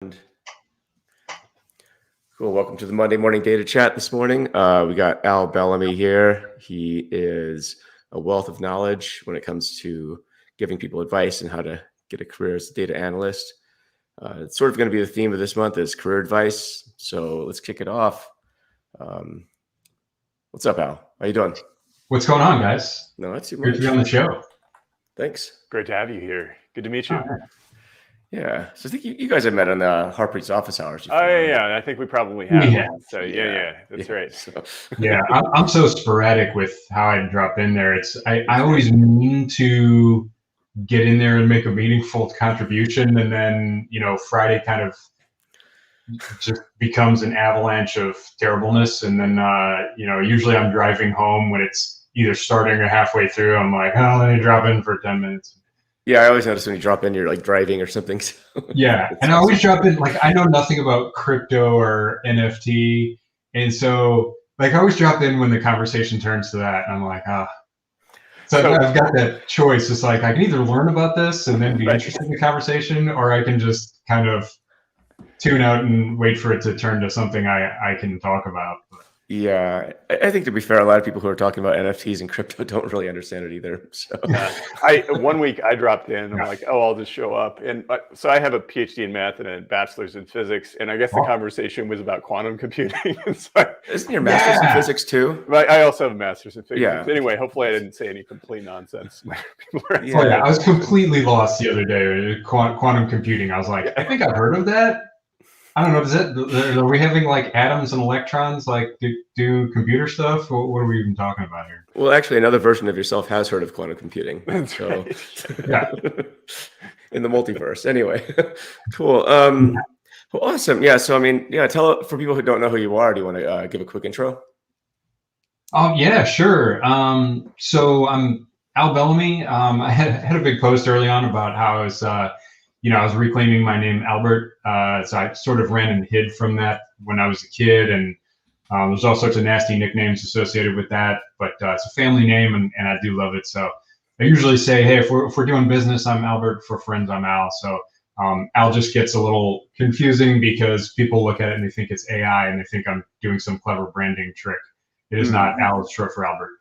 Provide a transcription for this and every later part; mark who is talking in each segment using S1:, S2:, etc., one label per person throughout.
S1: Cool. Welcome to the Monday morning data chat this morning. We got Al Bellamy here. He is a wealth of knowledge when it comes to giving people advice and how to get a career as a data analyst. It's sort of going to be the theme of this month is career advice. So let's kick it off. What's up, Al? How you doing?
S2: What's going on, guys?
S1: No, that's too much.
S2: Good to be on the show.
S1: Thanks.
S3: Great to have you here. Good to meet you.
S1: Yeah. So I think you guys have met on the Harpreet's office hours.
S3: Oh, yeah. I think we probably have.
S2: Yeah.
S3: So yeah, that's right.
S1: So.
S2: Yeah, I'm so sporadic with how I drop in there. I always mean to get in there and make a meaningful contribution, and then Friday kind of just becomes an avalanche of terribleness, and then usually I'm driving home when it's either starting or halfway through. I'm like, oh, let me drop in for 10 minutes.
S1: Yeah, I always notice when you drop in, you're like driving or something. So
S2: yeah, and I always drop in, like, I know nothing about crypto or NFT. And so, like, I always drop in when the conversation turns to that. And I'm like, So I've got that choice. It's like, I can either learn about this and then be interested in the conversation, or I can just kind of tune out and wait for it to turn to something I can talk about.
S1: Yeah, I think to be fair, a lot of people who are talking about NFTs and crypto don't really understand it either. So,
S3: 1 week I dropped in. I'm like, oh, I'll just show up. And so I have a PhD in math and a bachelor's in physics. And I guess the conversation was about quantum computing. So
S1: isn't your master's in physics too?
S3: But I also have a master's in physics.
S1: Yeah.
S3: Anyway, hopefully I didn't say any complete nonsense.
S2: I was completely lost the other day. Quantum computing. I was like, I think I've heard of that. I don't know. Are we having like atoms and electrons like do computer stuff? What are we even talking about here?
S1: Well, actually, another version of yourself has heard of quantum computing.
S3: So,
S2: yeah,
S1: in the multiverse. Anyway, cool. Well, awesome. Yeah. So, tell for people who don't know who you are. Do you want to give a quick intro?
S2: Yeah, sure. So I'm Al Bellamy. I had a big post early on about how I was. I was reclaiming my name, Albert. So I sort of ran and hid from that when I was a kid. And there's all sorts of nasty nicknames associated with that. But it's a family name, and I do love it. So I usually say, hey, if we're doing business, I'm Albert. For friends, I'm Al. So Al just gets a little confusing because people look at it and they think it's AI and they think I'm doing some clever branding trick. It is not. Al is short for Albert.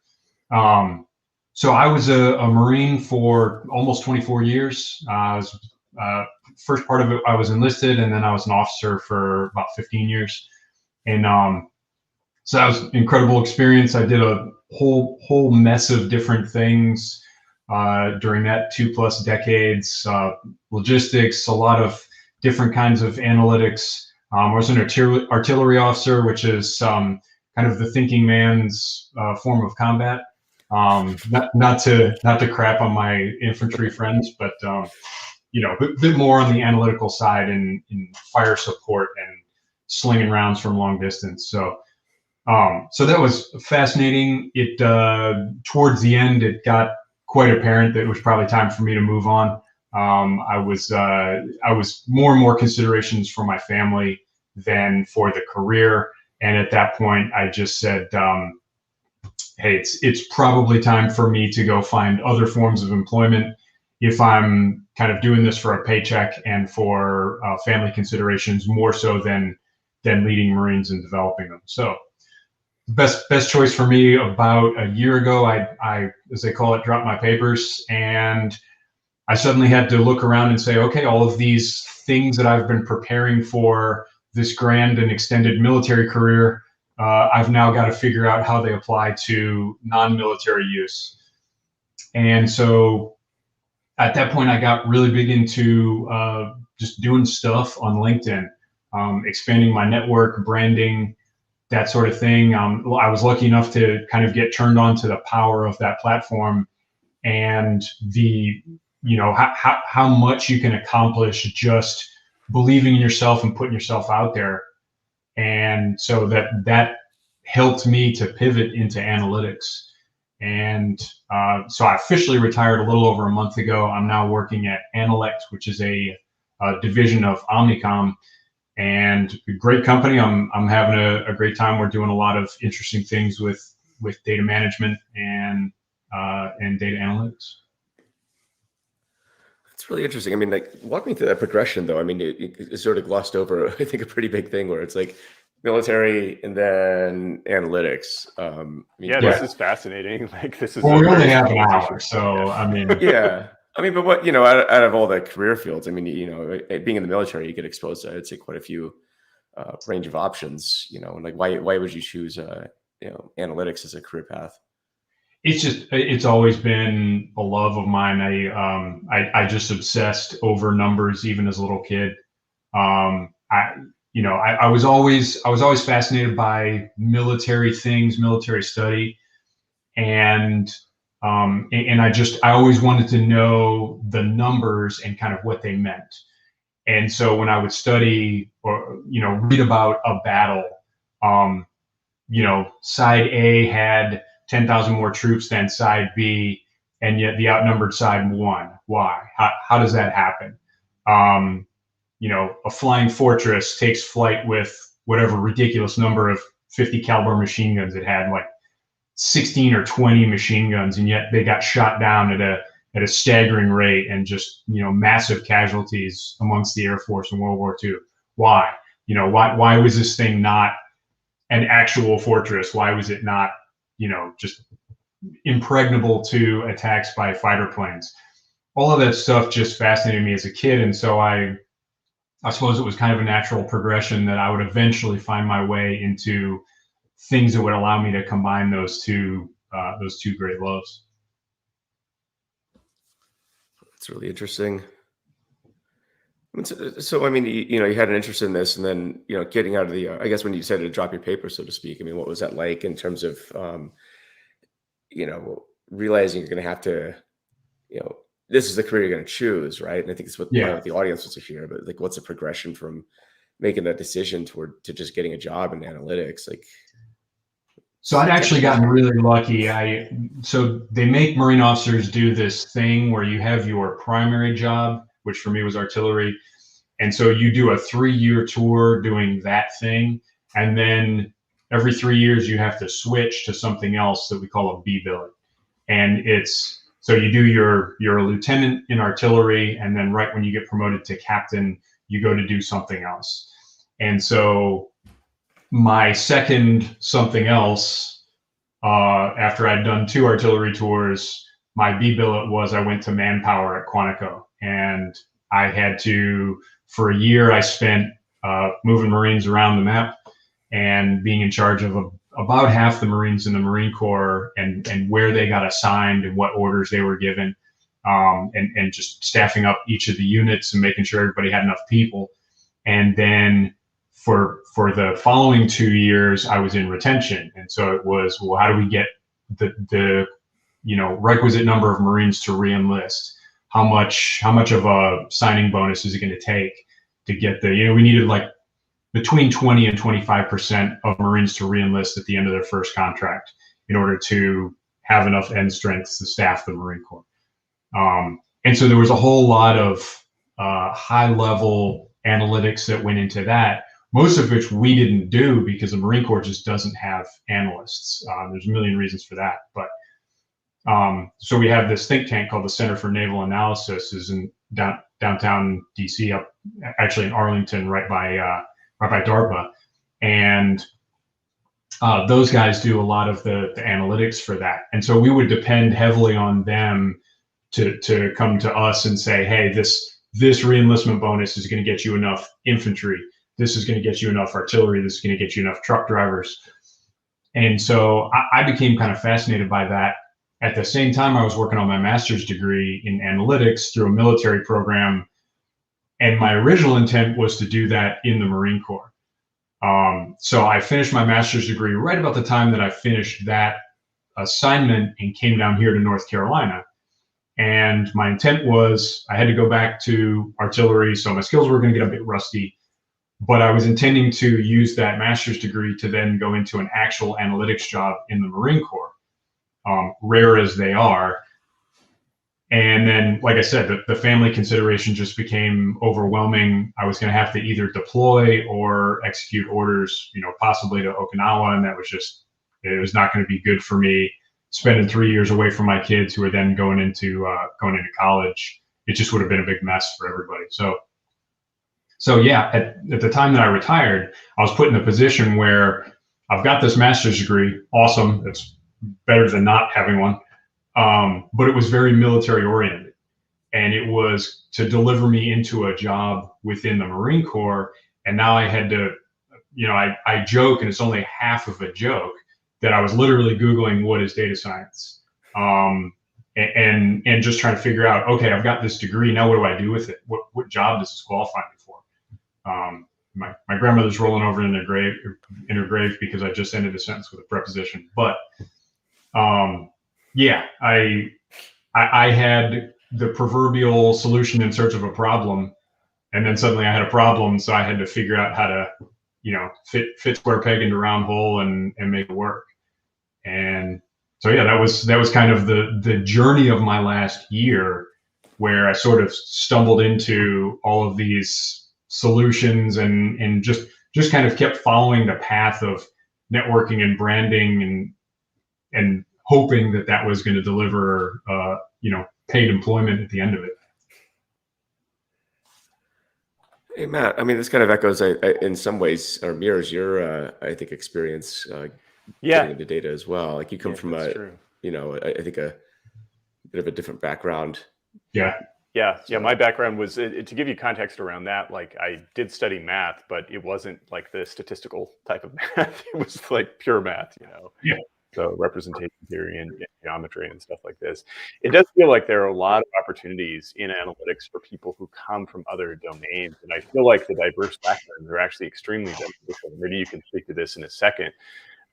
S2: So I was a Marine for almost 24 years. First part of it, I was enlisted, and then I was an officer for about 15 years. And so that was an incredible experience. I did a whole mess of different things during that 2+ decades, logistics, a lot of different kinds of analytics. I was an artillery officer, which is kind of the thinking man's form of combat. Not to crap on my infantry friends, but a bit more on the analytical side in fire support and slinging rounds from long distance. So that was fascinating. It towards the end, it got quite apparent that it was probably time for me to move on. I was more and more considerations for my family than for the career. And at that point, I just said, hey, it's probably time for me to go find other forms of employment if I'm kind of doing this for a paycheck and for family considerations, more so than leading Marines and developing them. So best choice for me. About a year ago, I, as they call it, dropped my papers, and I suddenly had to look around and say, okay, all of these things that I've been preparing for this grand and extended military career, I've now got to figure out how they apply to non-military use. And so at that point, I got really big into just doing stuff on LinkedIn, expanding my network, branding, that sort of thing. I was lucky enough to kind of get turned on to the power of that platform and how much you can accomplish just believing in yourself and putting yourself out there. And so that helped me to pivot into analytics. And so I officially retired a little over a month ago. I'm now working at Analyst, which is a division of Omnicom, and a great company. I'm having a great time. We're doing a lot of interesting things with data management and data analytics.
S1: It's really interesting. I mean, like, walk me through that progression, though. I mean, it's sort of glossed over, I think, a pretty big thing where it's like military and then analytics. I mean,
S3: Yeah,
S2: Yeah.
S3: this is fascinating. Like, this is
S2: Well,
S3: a
S2: we only
S3: very
S2: have
S3: small
S2: an hour,
S3: conversation.
S2: so I mean,
S1: yeah. I mean, but what, out of all the career fields, I mean, being in the military, you get exposed to, I'd say, quite a few range of options, and like, why would you choose, analytics as a career path?
S2: it's always been a love of mine. I just obsessed over numbers even as a little kid. I was always fascinated by military things, military study, and I always wanted to know the numbers and kind of what they meant. And so when I would study or read about a battle, um, side A had 10,000 more troops than side B, and yet the outnumbered side won. Why? How does that happen? Um, a flying fortress takes flight with whatever ridiculous number of 50 caliber machine guns it had, like 16 or 20 machine guns, and yet they got shot down at a staggering rate, and just massive casualties amongst the Air Force in World War II. Why? Why was this thing not an actual fortress? Why was it not just impregnable to attacks by fighter planes? All of that stuff just fascinated me as a kid, and so I suppose it was kind of a natural progression that I would eventually find my way into things that would allow me to combine those two great loves.
S1: It's really interesting. So, I mean, you had an interest in this, and then, getting out of the, I guess when you decided to drop your paper, so to speak, I mean, what was that like in terms of, realizing you're going to have to, this is the career you're going to choose, right? And I think it's what
S2: Yeah.
S1: the audience wants to hear, but like, what's the progression from making that decision to just getting a job in analytics? Like,
S2: So I'd actually gotten really lucky. So they make Marine officers do this thing where you have your primary job, which for me was artillery. And so you do a 3-year tour doing that thing. And then every 3 years, you have to switch to something else that we call a B billet. And so you do you're a lieutenant in artillery. And then right when you get promoted to captain, you go to do something else. And so my second something else, after I'd done 2 artillery tours, my B billet was I went to manpower at Quantico, and I had to, for a year, I spent moving Marines around the map and being in charge of about half the Marines in the Marine Corps, and where they got assigned and what orders they were given, and just staffing up each of the units and making sure everybody had enough people. And then for the following 2 years, I was in retention. And so it was, well, how do we get the requisite number of Marines to re-enlist? How much of a signing bonus is it going to take to get we needed like between 20 and 25% of Marines to re-enlist at the end of their first contract in order to have enough end strength to staff the Marine Corps. And so there was a whole lot of high level analytics that went into that, most of which we didn't do because the Marine Corps just doesn't have analysts. There's a million reasons for that. But so we have this think tank called the Center for Naval Analysis, is in downtown DC, up actually in Arlington, right by DARPA. And those guys do a lot of the analytics for that. And so we would depend heavily on them to come to us and say, hey, this re-enlistment bonus is going to get you enough infantry. This is going to get you enough artillery. This is going to get you enough truck drivers. And so I became kind of fascinated by that. At the same time, I was working on my master's degree in analytics through a military program. And my original intent was to do that in the Marine Corps. So I finished my master's degree right about the time that I finished that assignment and came down here to North Carolina. And my intent was I had to go back to artillery, so my skills were going to get a bit rusty. But I was intending to use that master's degree to then go into an actual analytics job in the Marine Corps, rare as they are. And then, like I said, the family consideration just became overwhelming. I was going to have to either deploy or execute orders, possibly to Okinawa, and that was it was not going to be good for me. Spending 3 years away from my kids, who were then going into college, it just would have been a big mess for everybody. So yeah, at the time that I retired, I was put in a position where I've got this master's degree. Awesome. It's better than not having one. But it was very military oriented, and it was to deliver me into a job within the Marine Corps. And now I had to, I joke, and it's only half of a joke, that I was literally Googling what is data science, and just trying to figure out, okay, I've got this degree. Now what do I do with it? What job does this qualify me for? My grandmother's rolling over in her grave because I just ended a sentence with a preposition. But yeah, I had the proverbial solution in search of a problem, and then suddenly I had a problem, so I had to figure out how to, fit square peg into round hole and make it work. And so yeah, that was kind of the journey of my last year, where I sort of stumbled into all of these solutions and just kind of kept following the path of networking and branding and hoping that was going to deliver paid employment at the end of it.
S1: Hey, Matt, I mean, this kind of echoes in some ways or mirrors your I think experience getting into data as well. Like, you come from I think a bit of a different background.
S3: Yeah, my background was, to give you context around that, like, I did study math, but it wasn't like the statistical type of math. It was like pure math,
S2: Yeah.
S3: So representation theory and geometry and stuff like this. It does feel like there are a lot of opportunities in analytics for people who come from other domains. And I feel like the diverse backgrounds are actually extremely beneficial. Maybe you can speak to this in a second.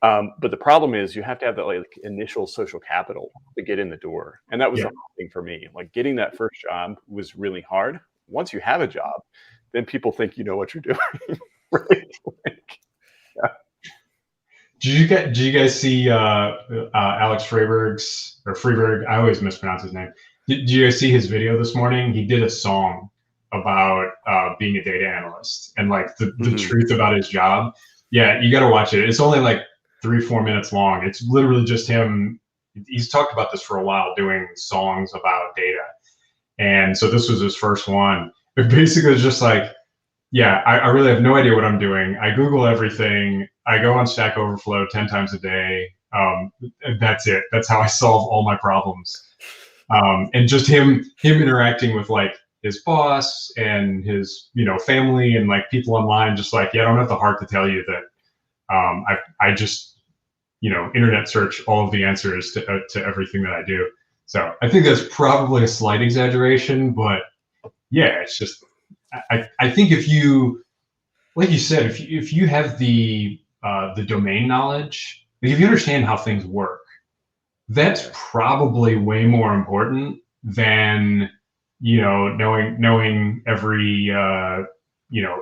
S3: But the problem is you have to have that like initial social capital to get in the door. And that was the hard thing for me. Like, getting that first job was really hard. Once you have a job, then people think you know what you're doing. Right?
S2: Did you guys see Alex Freeberg? I always mispronounce his name. Did you guys see his video this morning? He did a song about being a data analyst and like the truth about his job. Yeah, you got to watch it. It's only like 3-4 minutes long. It's literally just him. He's talked about this for a while, doing songs about data. And so this was his first one. It basically was just like, yeah, I really have no idea what I'm doing. I Google everything. I go on Stack Overflow 10 times a day. That's it. That's how I solve all my problems. And just him interacting with like his boss and his, family and like people online, just like, yeah, I don't have the heart to tell you that I just, internet search all of the answers to everything that I do. So I think that's probably a slight exaggeration, but yeah, it's just, I think if you, like you said, if you have the domain knowledge, like if you understand how things work, that's probably way more important than, knowing every,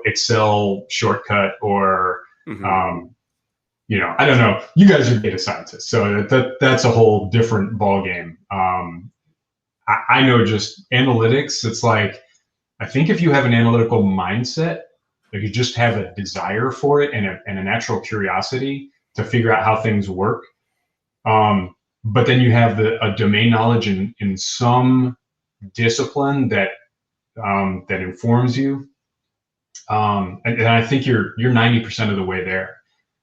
S2: Excel shortcut or, I don't know. You guys are data scientists, so that's a whole different ballgame. I know just analytics. It's like, I think if you have an analytical mindset, if you just have a desire for it and a natural curiosity to figure out how things work, but then you have a domain knowledge in some discipline that informs you, and I think you're 90% of the way there.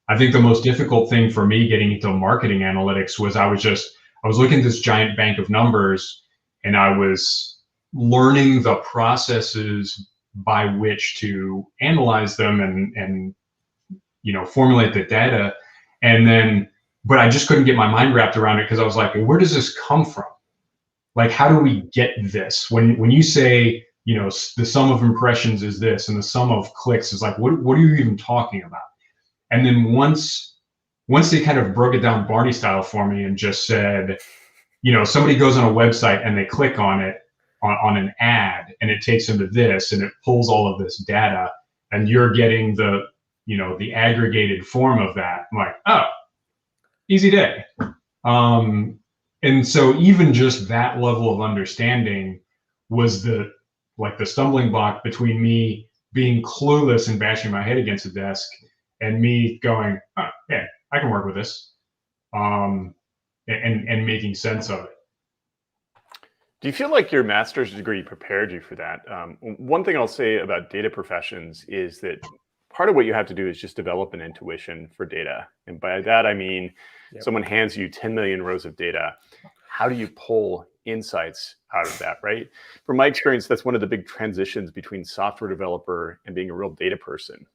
S2: I think the most difficult thing for me getting into marketing analytics was I was looking at this giant bank of numbers, and I was learning the processes by which to analyze them and formulate the data. And then, but I just couldn't get my mind wrapped around it, because I was like, well, where does this come from? Like, how do we get this? When you say, the sum of impressions is this, and the sum of clicks is like, what are you even talking about? And then once they kind of broke it down Barney style for me and just said, somebody goes on a website and they click on it, on an ad, and it takes them to this, and it pulls all of this data, and you're getting the aggregated form of that. I'm like, oh, easy day. And so even just that level of understanding was the stumbling block between me being clueless and bashing my head against the desk and me going, oh, yeah, I can work with this, and making sense of it.
S3: Do you feel like your master's degree prepared you for that? One thing I'll say about data professions is that part of what you have to do is just develop an intuition for data. And by that, I mean, someone hands you 10 million rows of data. How do you pull insights out of that, right? From my experience, that's one of the big transitions between software developer and being a real data person.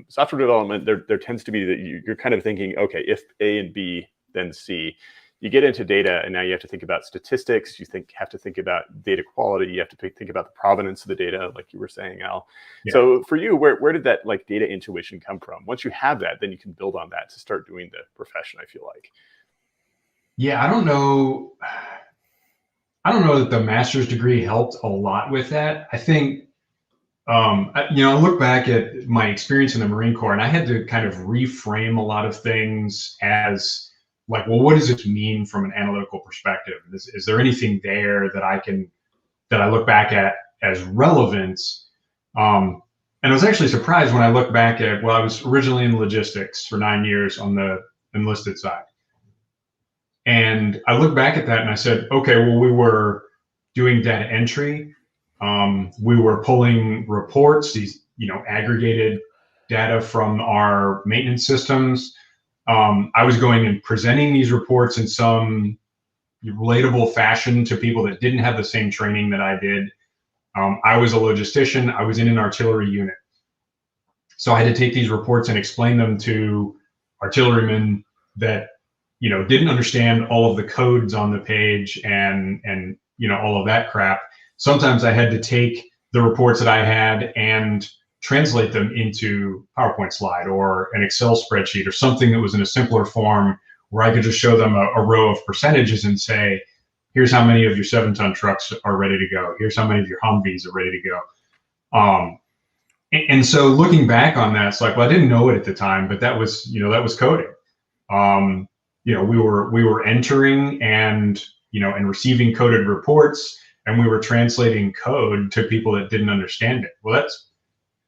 S3: Software development, there tends to be that you're kind of thinking, okay, if A and B, then C. You get into data, and now you have to think about statistics. You have to think about data quality. You have to think about the provenance of the data, like you were saying, Al. Yeah. So for you, where did that like data intuition come from? Once you have that, then you can build on that to start doing the profession, I feel like.
S2: Yeah, I don't know that the master's degree helped a lot with that. I think, I look back at my experience in the Marine Corps, and I had to kind of reframe a lot of things as like, well, what does this mean from an analytical perspective? Is there anything there that I look back at as relevant? And I was actually surprised when I look back at, well, I was originally in logistics for 9 years on the enlisted side. And I look back at that and I said, okay, well, we were doing data entry. We were pulling reports, these, aggregated data from our maintenance systems. I was going and presenting these reports in some relatable fashion to people that didn't have the same training that I did. I was a logistician. I was in an artillery unit. So I had to take these reports and explain them to artillerymen that, didn't understand all of the codes on the page and all of that crap. Sometimes I had to take the reports that I had and translate them into PowerPoint slide or an Excel spreadsheet or something that was in a simpler form where I could just show them a row of percentages and say, here's how many of your 7-ton trucks are ready to go. Here's how many of your Humvees are ready to go. And so looking back on that, it's like, well, I didn't know it at the time, but that was coding. We were entering and receiving coded reports, and we were translating code to people that didn't understand it. Well, that's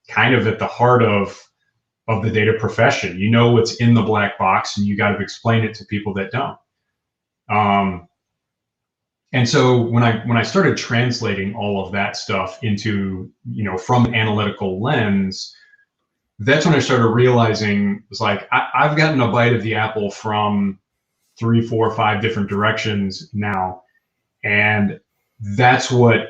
S2: kind of at the heart of the data profession. You know what's in the black box, and you got to explain it to people that don't. And so when I started translating all of that stuff into, from an analytical lens, that's when I started realizing it's like I've gotten a bite of the apple from 3, 4, 5 different directions now, and that's what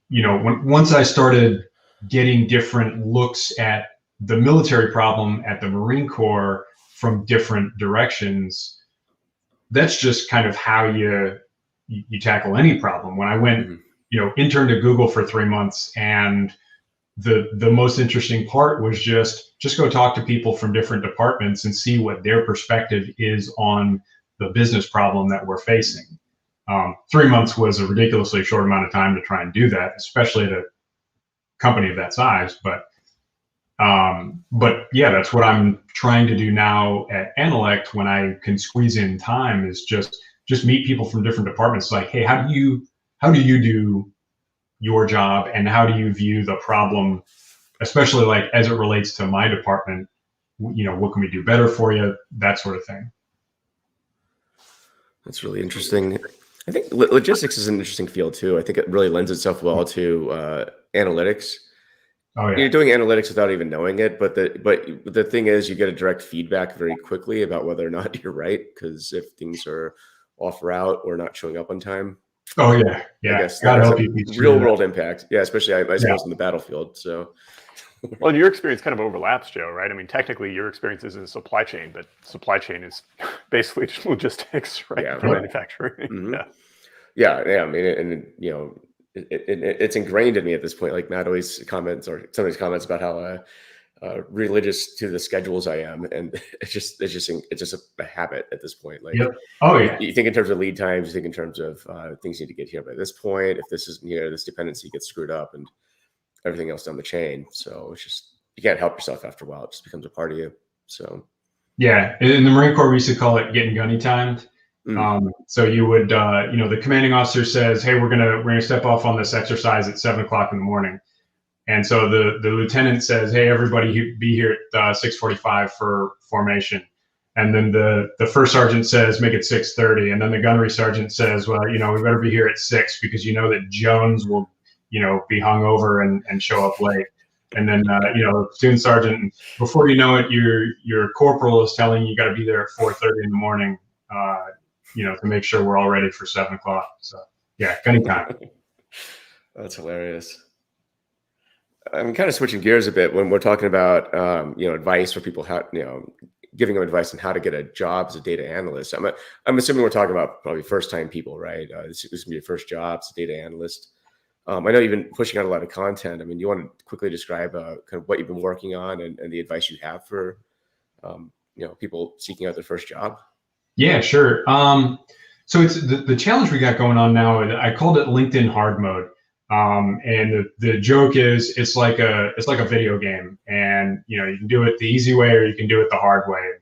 S2: once I started getting different looks at the military problem at the Marine Corps from different directions, that's just kind of how you tackle any problem. When I went, interned at Google for 3 months, and the most interesting part was just go talk to people from different departments and see what their perspective is on the business problem that we're facing. 3 months was a ridiculously short amount of time to try and do that, especially at a company of that size. But yeah, that's what I'm trying to do now at Analyst when I can squeeze in time, is just meet people from different departments. Like, hey, how do you do your job, and how do you view the problem, especially like as it relates to my department? What can we do better for you? That sort of thing.
S1: That's really interesting. I think logistics is an interesting field too. I think it really lends itself well to analytics.
S2: Oh, yeah.
S1: You're doing analytics without even knowing it, but the thing is, you get a direct feedback very quickly about whether or not you're right, because if things are off route or not showing up on time.
S2: Oh yeah,
S1: I guess
S2: God help you.
S1: Real world impact. Yeah, especially I suppose in the battlefield. So.
S3: Well, your experience kind of overlaps, Joe, right? I mean, technically your experience is in supply chain, but supply chain is basically just logistics, right?
S1: Yeah,
S3: for manufacturing.
S1: Mm-hmm. Yeah. I mean, and it's ingrained in me at this point. Like Matt always comments, or somebody's comments about how religious to the schedules I am, and it's just a habit at this point. Like,
S2: yep. Oh yeah.
S1: You think in terms of lead times, you think in terms of things need to get here by this point. If this is this dependency gets screwed up, and everything else down the chain. So it's just, you can't help yourself after a while. It just becomes a part of you. So
S2: yeah, in the Marine Corps we used to call it getting gunny timed. So you would, the commanding officer says, hey, we're gonna step off on this exercise at 7 o'clock in the morning. And so the lieutenant says, hey, everybody be here at 6:45 for formation. And then the first sergeant says, make it 6:30. And then the gunnery sergeant says, well, we better be here at 6 because that Jones will, be hungover and show up late. And then, platoon sergeant, before you know it, your corporal is telling you got to be there at 4:30 in the morning, to make sure we're all ready for 7 o'clock. So yeah, gunny time.
S1: That's hilarious. I'm kind of switching gears a bit when we're talking about, advice for people, how, giving them advice on how to get a job as a data analyst. I'm assuming we're talking about probably first-time people, right? This is going to be your first job as a data analyst. I know you've been pushing out a lot of content. I mean, you want to quickly describe kind of what you've been working on and the advice you have for, people seeking out their first job?
S2: Yeah, sure. So it's the challenge we got going on now. I called it LinkedIn hard mode. And the joke is it's like a video game, and you can do it the easy way or you can do it the hard way.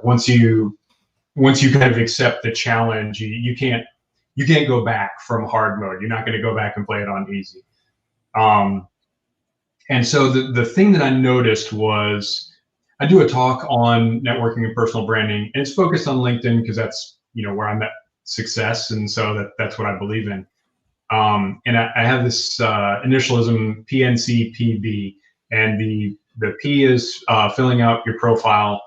S2: Once you kind of accept the challenge, you can't go back from hard mode. You're not going to go back and play it on easy. And so the thing that I noticed was I do a talk on networking and personal branding, and it's focused on LinkedIn because that's where I'm at success, and so that's what I believe in. And I have this initialism PNCPB, and the P is filling out your profile,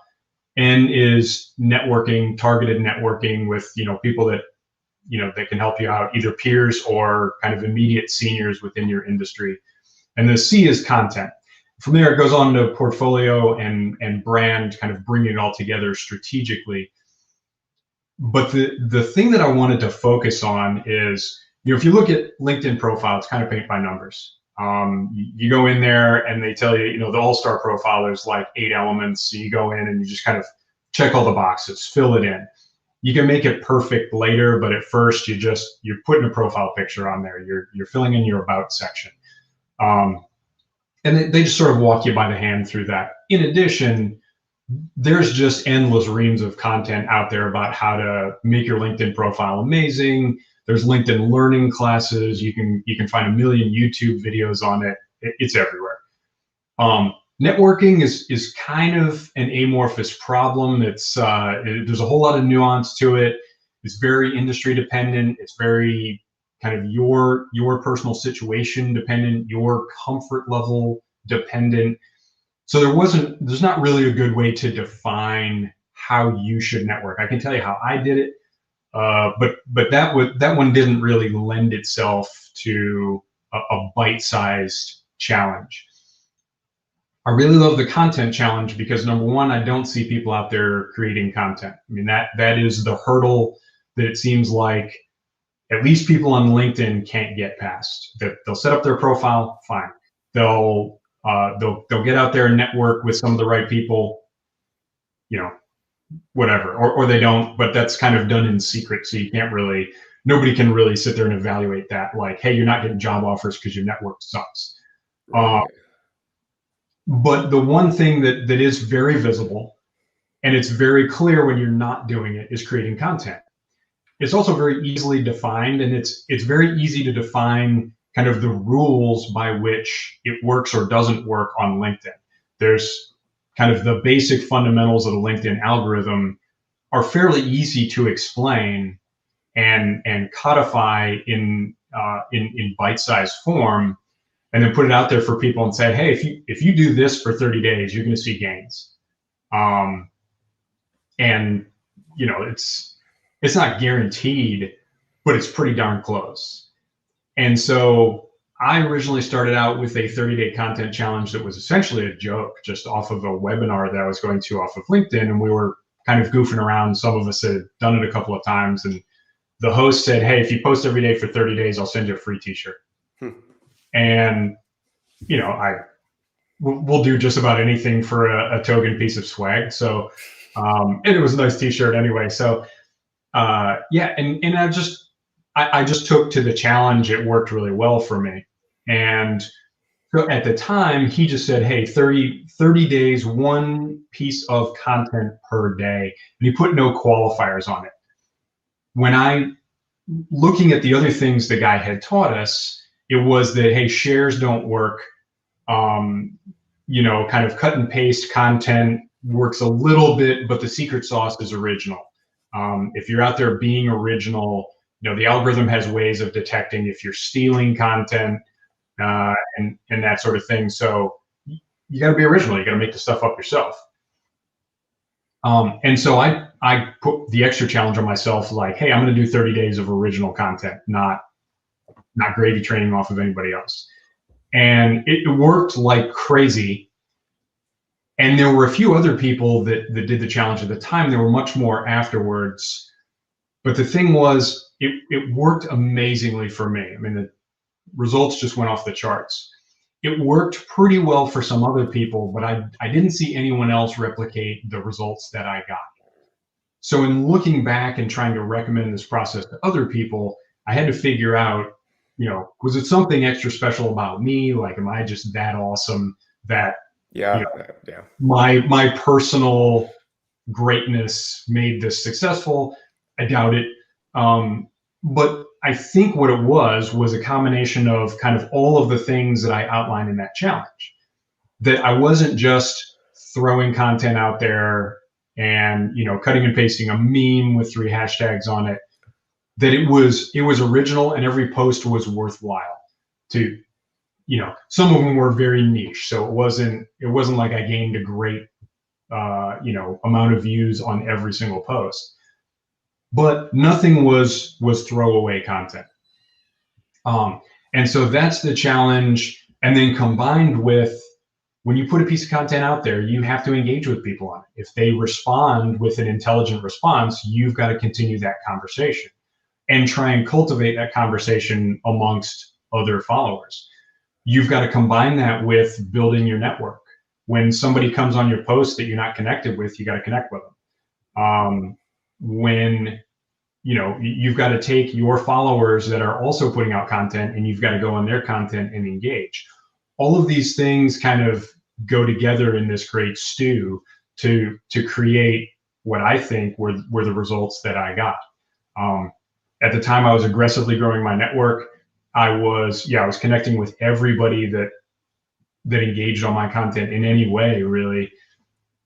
S2: N is networking, targeted networking with people that that can help you out, either peers or kind of immediate seniors within your industry, and the C is content. From there, it goes on to portfolio and brand, kind of bringing it all together strategically. But the thing that I wanted to focus on is, if you look at LinkedIn profile, it's kind of paint by numbers. You go in there and they tell you, the all-star profile, there's like 8 elements. So you go in and you just kind of check all the boxes, fill it in. You can make it perfect later, but at first you're putting a profile picture on there. You're filling in your about section. And they just sort of walk you by the hand through that. In addition, there's just endless reams of content out there about how to make your LinkedIn profile amazing. There's LinkedIn learning classes. You can find a million YouTube videos on it. It's everywhere. Networking is kind of an amorphous problem. There's a whole lot of nuance to it. It's very industry dependent. It's very kind of your personal situation dependent, your comfort level dependent. So there's not really a good way to define how you should network. I can tell you how I did it. But that one didn't really lend itself to a bite-sized challenge. I really love the content challenge because, number one, I don't see people out there creating content. I mean, that is the hurdle that it seems like at least people on LinkedIn can't get past. They'll set up their profile, fine. They'll get out there and network with some of the right people, whatever, or they don't, but that's kind of done in secret. So nobody can really sit there and evaluate that. Like, hey, you're not getting job offers because your network sucks.
S1: Right.
S2: But the one thing that is very visible, and it's very clear when you're not doing it, is creating content. It's also very easily defined, and it's very easy to define kind of the rules by which it works or doesn't work on LinkedIn. There's kind of the basic fundamentals of the LinkedIn algorithm are fairly easy to explain and codify in bite-sized form, and then put it out there for people and say, hey, if you do this for 30 days, you're going to see gains. And it's not guaranteed, but it's pretty darn close. And so I originally started out with a 30-day content challenge that was essentially a joke, just off of a webinar that I was going to off of LinkedIn, and we were kind of goofing around. Some of us had done it a couple of times, and the host said, hey, if you post every day for 30 days, I'll send you a free t-shirt. And we'll do just about anything for a token piece of swag. So and it was a nice t-shirt anyway. So and I just took to the challenge. It worked really well for me. And so at the time, he just said, hey, 30 days, one piece of content per day. And he put no qualifiers on it. When looking at the other things the guy had taught us, it was that, hey, shares don't work. Kind of cut and paste content works a little bit, but the secret sauce is original. If you're out there being original, the algorithm has ways of detecting if you're stealing content and that sort of thing. So you got to be original. You got to make the stuff up yourself. And so I put the extra challenge on myself, like, hey, I'm going to do 30 days of original content, not gravy training off of anybody else. And it worked like crazy. And there were a few other people that did the challenge at the time. There were much more afterwards. But the thing was, it worked amazingly for me. I mean, the results just went off the charts. It worked pretty well for some other people, but I didn't see anyone else replicate the results that I got. So in looking back and trying to recommend this process to other people, I had to figure out, was it something extra special about me? Like, am I just that awesome that my personal greatness made this successful? I doubt it. But I think what it was a combination of kind of all of the things that I outlined in that challenge. That I wasn't just throwing content out there and cutting and pasting a meme with 3 hashtags on it. That it was original, and every post was worthwhile. Some of them were very niche, so it wasn't like I gained a great amount of views on every single post. But nothing was throwaway content. And so that's the challenge. And then combined with, when you put a piece of content out there, you have to engage with people on it. If they respond with an intelligent response, you've got to continue that conversation and try and cultivate that conversation amongst other followers. You've got to combine that with building your network. When somebody comes on your post that you're not connected with, you got to connect with them. When you've got to take your followers that are also putting out content, and you've got to go on their content and engage. All of these things kind of go together in this great stew to create what I think were the results that I got. At the time, I was aggressively growing my network. I was connecting with everybody that engaged on my content in any way, really.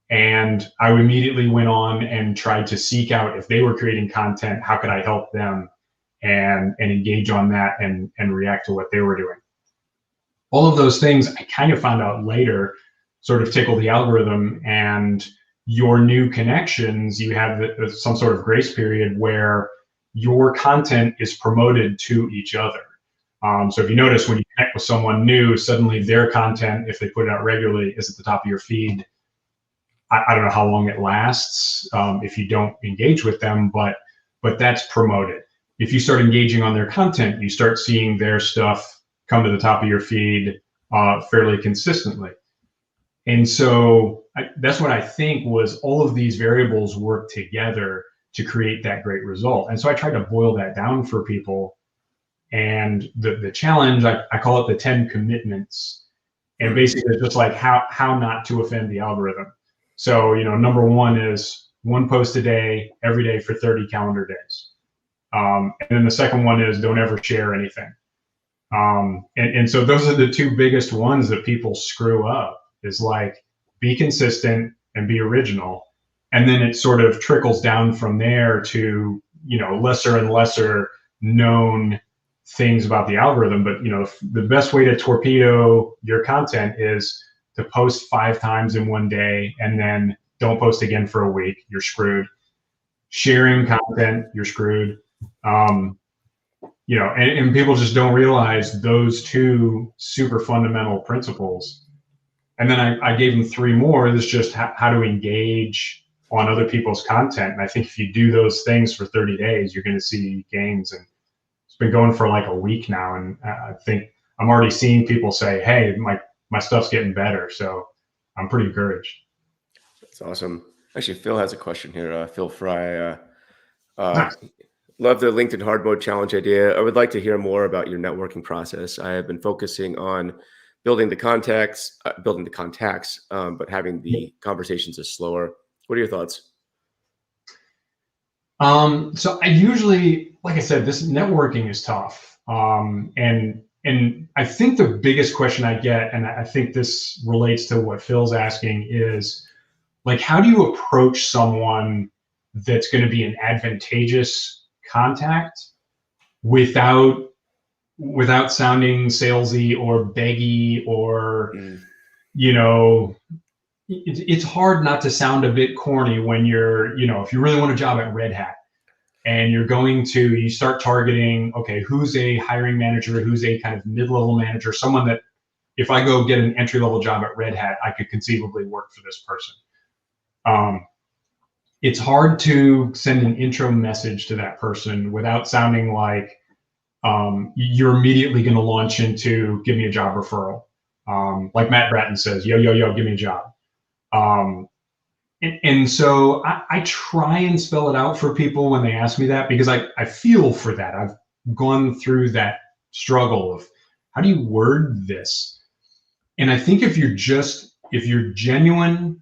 S2: And I immediately went on and tried to seek out, if they were creating content, how could I help them and engage on that and react to what they were doing. All of those things I kind of found out later sort of tickle the algorithm, and your new connections, you have some sort of grace period where your content is promoted to each other. So if you notice, when you connect with someone new, suddenly their content, if they put it out regularly, is at the top of your feed. I don't know how long it lasts if you don't engage with them, but that's promoted. If you start engaging on their content, you start seeing their stuff come to the top of your feed fairly consistently. And so that's what I think was, all of these variables work together to create that great result. And so I tried to boil that down for people. And the challenge, I call it the 10 commitments. And basically it's just like how not to offend the algorithm. So, number 1 is 1 post a day, every day for 30 calendar days. And then the second one is don't ever share anything. And so those are the 2 biggest ones that people screw up, is like, be consistent and be original. And then it sort of trickles down from there to, lesser and lesser known things about the algorithm. But, the best way to torpedo your content is to post 5 times in one day and then don't post again for a week. You're screwed. Sharing content, you're screwed. And people just don't realize those 2 super fundamental principles. And then I gave them 3 more. That's just how to engage on other people's content. And I think if you do those things for 30 days, you're going to see gains. And it's been going for like a week now. And I think I'm already seeing people say, hey, my stuff's getting better. So I'm pretty encouraged.
S1: That's awesome. Actually, Phil has a question here. Phil Fry.
S2: Nice.
S1: Love the LinkedIn hard mode challenge idea. I would like to hear more about your networking process. I have been focusing on building the contacts, but having the conversations is slower. What are your thoughts?
S2: So I usually, like I said, this networking is tough. And I think the biggest question I get, and I think this relates to what Phil's asking, is like, how do you approach someone that's going to be an advantageous contact without sounding salesy or beggy or, you know, it's hard not to sound a bit corny when you're, if you really want a job at Red Hat and you start targeting, okay, who's a hiring manager, who's a kind of mid-level manager, someone that if I go get an entry-level job at Red Hat, I could conceivably work for this person. It's hard to send an intro message to that person without sounding like you're immediately going to launch into give me a job referral. Like Matt Bratton says, yo, give me a job. And so I try and spell it out for people when they ask me that, because I feel for that. I've gone through that struggle of how do you word this? And I think if you're genuine,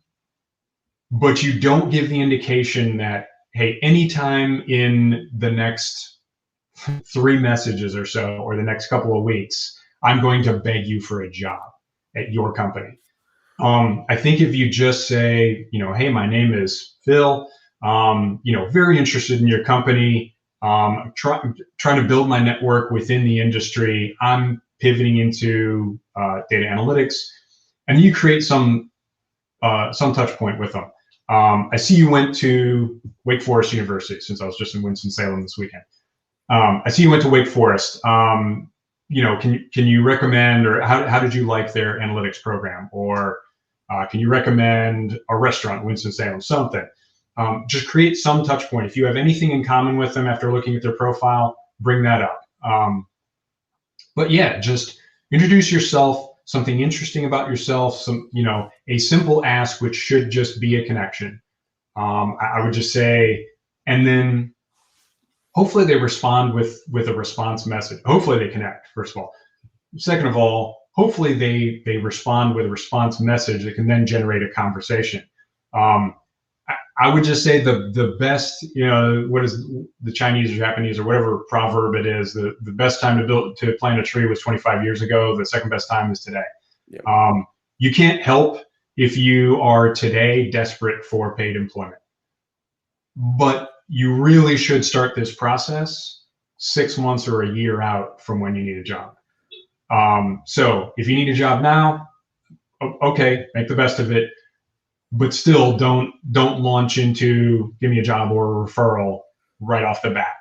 S2: but you don't give the indication that, hey, anytime in the next 3 messages or so, or the next couple of weeks, I'm going to beg you for a job at your company. I think if you just say, hey, my name is Phil, very interested in your company, trying to build my network within the industry. I'm pivoting into data analytics, and you create some touch point with them. I see you went to Wake Forest University, since I was just in Winston-Salem this weekend. I see you went to Wake Forest. Can you recommend, or how did you like their analytics program? Or can you recommend a restaurant in Winston-Salem? Something. Just create some touch point. If you have anything in common with them after looking at their profile, bring that up. But yeah, just introduce yourself, something interesting about yourself, a simple ask, which should just be a connection. I would just say, and then hopefully they respond with a response message. Hopefully they connect, first of all. Second of all, hopefully they respond with a response message that can then generate a conversation. I would just say the best, what is the Chinese or Japanese or whatever proverb it is, the best time to plant a tree was 25 years ago. The second best time is today. Yeah. You can't help if you are today desperate for paid employment, but you really should start this process 6 months or a year out from when you need a job. So if you need a job now, okay, make the best of it. But still, don't launch into give me a job or a referral right off the bat.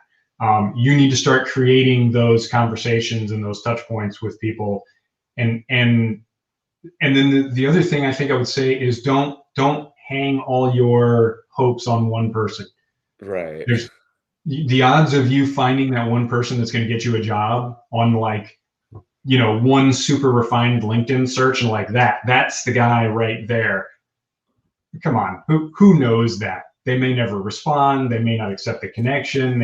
S2: You need to start creating those conversations and those touch points with people. And then the other thing I think I would say is don't hang all your hopes on one person.
S1: Right.
S2: There's the odds of you finding that one person that's going to get you a job on one super refined LinkedIn search and that's the guy right there. Come on, who knows that? They may never respond. They may not accept the connection.